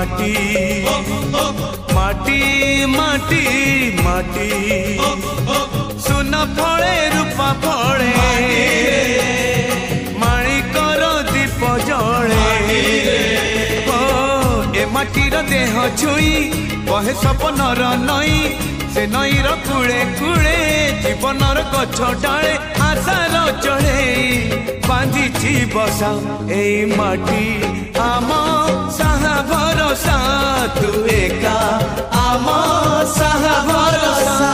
माटी माटी माटी माटी सुना फले रूपा फले माणिकर दीप जले ए माटीर देह छुई बहे सपनर नई से नईर कूले कूले जीवनर गछ डाले आशार चढ़े बांधी बसा ए माटी आम साहा भरोसा तू एका आम साहा भरोसा।